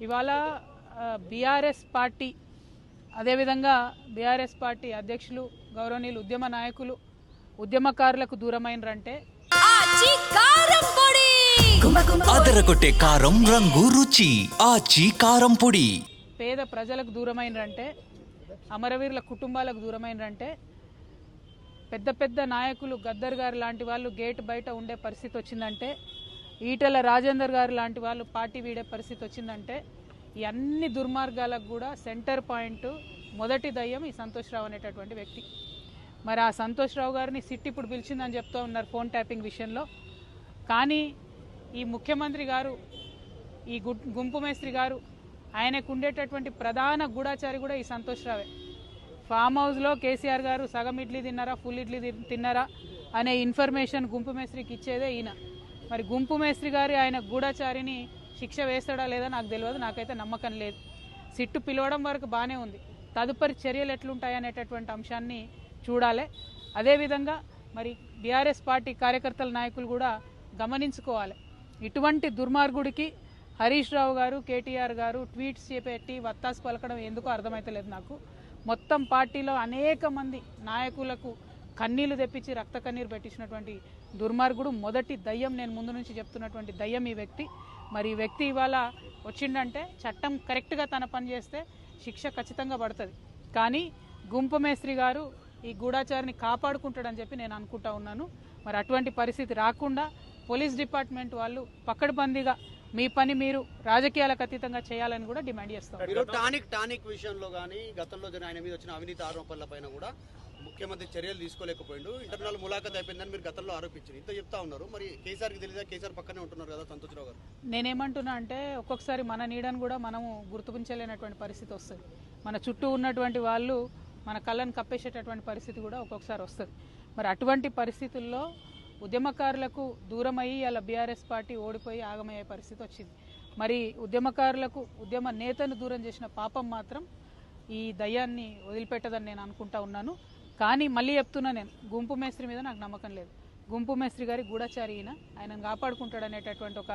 ఇవాళ BRS party అదేవిధంగా BRS party అధ్యక్షులు గౌరవనీయులు ఉద్యమ నాయకులు ఉద్యమకారులకు దూరమైనరంటే అదరగొట్టే కారం రంగు రుచి ఆచి కారం పొడి. పేద ప్రజలకు దూరమైనరంటే, అమరవీరుల కుటుంబాలకు దూరమైనరంటే, పెద్ద పెద్ద నాయకులు గద్దర్ గారు లాంటి వాళ్ళు గేట్ బయట ఉండే పరిస్థితి వచ్చిందంటే, ఈటెల రాజేందర్ గారు లాంటి వాళ్ళు పార్టీ వీడే పరిస్థితి వచ్చిందంటే, ఈ అన్ని దుర్మార్గాలకు కూడా సెంటర్ పాయింట్ మొదటి దయ్యం ఈ సంతోష్ రావు అనేటటువంటి వ్యక్తి. మరి ఆ సంతోష్ రావు గారిని సిట్ ఇప్పుడు పిలిచిందని చెప్తూ ఉన్నారు ఫోన్ ట్యాపింగ్ విషయంలో. కానీ ఈ ముఖ్యమంత్రి గారు, ఈ గుంపు మేస్త్రి గారు, ఆయనకు ఉండేటటువంటి ప్రధాన గూఢాచారి కూడా ఈ సంతోష్ రావే. ఫామ్ హౌస్లో కేసీఆర్ గారు సగం ఇడ్లీ తిన్నారా, ఫుల్ ఇడ్లీ తిన్నారా అనే ఇన్ఫర్మేషన్ గుంపు మేస్త్రికి ఇచ్చేదే ఈయన. మరి గుంపు మేస్త్రి గారి ఆయన గూఢాచారిని శిక్ష వేస్తాడా లేదా నాకు తెలియదు, నాకైతే నమ్మకం లేదు. సిట్టు పిలవడం వరకు బాగానే ఉంది, తదుపరి చర్యలు ఎట్లుంటాయనేటటువంటి అంశాన్ని చూడాలి. అదేవిధంగా మరి బీఆర్ఎస్ పార్టీ కార్యకర్తల నాయకులు కూడా గమనించుకోవాలి. ఇటువంటి దుర్మార్గుడికి హరీష్ రావు గారు, కేటీఆర్ గారు ట్వీట్స్ చేపెట్టి వత్తాసు పలకడం ఎందుకో అర్థమైతలేదు నాకు. మొత్తం పార్టీలో అనేక మంది నాయకులకు కన్నీళ్లు తెప్పించి రక్త కన్నీరు పెట్టించినటువంటి దుర్మార్గుడు, మొదటి దయ్యం, నేను ముందు నుంచి చెప్తున్నటువంటి దయ్యం ఈ వ్యక్తి. మరి ఈ వ్యక్తి ఇవాళ వచ్చిండంటే చట్టం కరెక్ట్గా తన పని చేస్తే శిక్ష ఖచ్చితంగా పడుతుంది. కానీ గుంపు మేస్త్రి గారు ఈ గూఢాచారిని కాపాడుకుంటాడని చెప్పి నేను అనుకుంటా ఉన్నాను. మరి అటువంటి పరిస్థితి రాకుండా పోలీస్ డిపార్ట్మెంట్ వాళ్ళు పకడ్బందీగా మీ పని మీరు రాజకీయాలకు అతీతంగా చేయాలని కూడా డిమాండ్ చేస్తాం. టానిక్ విషయంలో కానీ గతంలో ఆయన మీద వచ్చిన అవినీతి ఆరోపణల పైన కూడా ముఖ్యమంత్రి చర్యలు తీసుకోలేకపోయిండు, ఇంటర్నల్ ములాఖత్ అయిపోయిందని మీరు గతంలో ఆరోపించారు. ఇంత చెప్తా ఉన్నారు, మరి కేసీఆర్కి తెలియదా? కేసీఆర్ పక్కనే ఉంటున్నారు కదా సంతోష్ రావు గారు. నేనేమంటున్నా అంటే ఒక్కొక్కసారి మన నీడను కూడా మనము గుర్తించలేనటువంటి పరిస్థితి వస్తుంది. మన చుట్టూ ఉన్నటువంటి వాళ్ళు మన కళ్ళను కప్పేసేటటువంటి పరిస్థితి కూడా ఒక్కొక్కసారి వస్తుంది. మరి అటువంటి పరిస్థితుల్లో ఉద్యమకారులకు దూరమయ్యి అలా బీఆర్ఎస్ పార్టీ ఓడిపోయి ఆగమయ్యే పరిస్థితి వచ్చింది. మరి ఉద్యమకారులకు ఉద్యమ నేతను దూరం చేసిన పాపం మాత్రం ఈ దయ్యాన్ని వదిలిపెట్టదని నేను అనుకుంటా ఉన్నాను. కానీ మళ్ళీ చెప్తున్నా, నేను గుంపు మేస్త్రి మీద నాకు నమ్మకం లేదు. గుంపు మేస్త్రి గారి గూఢచారి ఆయనను కాపాడుకుంటాడనేటటువంటి ఒక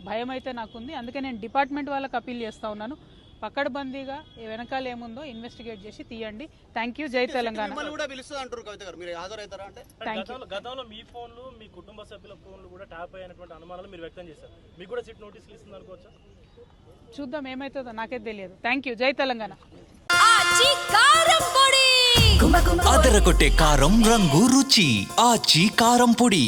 భయం అయితే నాకుంది. అందుకే నేను డిపార్ట్మెంట్ వాళ్ళకి అప్పీల్ చేస్తూ ఉన్నాను, పకడ్బందీగా వెనకాల ఏముందో ఇన్వెస్టిగేట్ చేసి తీయండి. Thank you. జై తెలంగాణ. గతంలో మీ ఫోన్లు, మీ కుటుంబ సభ్యుల ఫోన్లు కూడా ట్యాప్ అయినటువంటి అనుమానాలు మీరు వ్యక్తం చేశారు. మీకు కూడా సిట్ నోటీసులు ఇస్తుంది అనుకోవచ్చా? చూద్దాం ఏమైతుందో, నాకైతే తెలియదు. Thank you. జై తెలంగాణ. అదరగొట్టే కారం రంగు రుచి ఆచి కారం పొడి.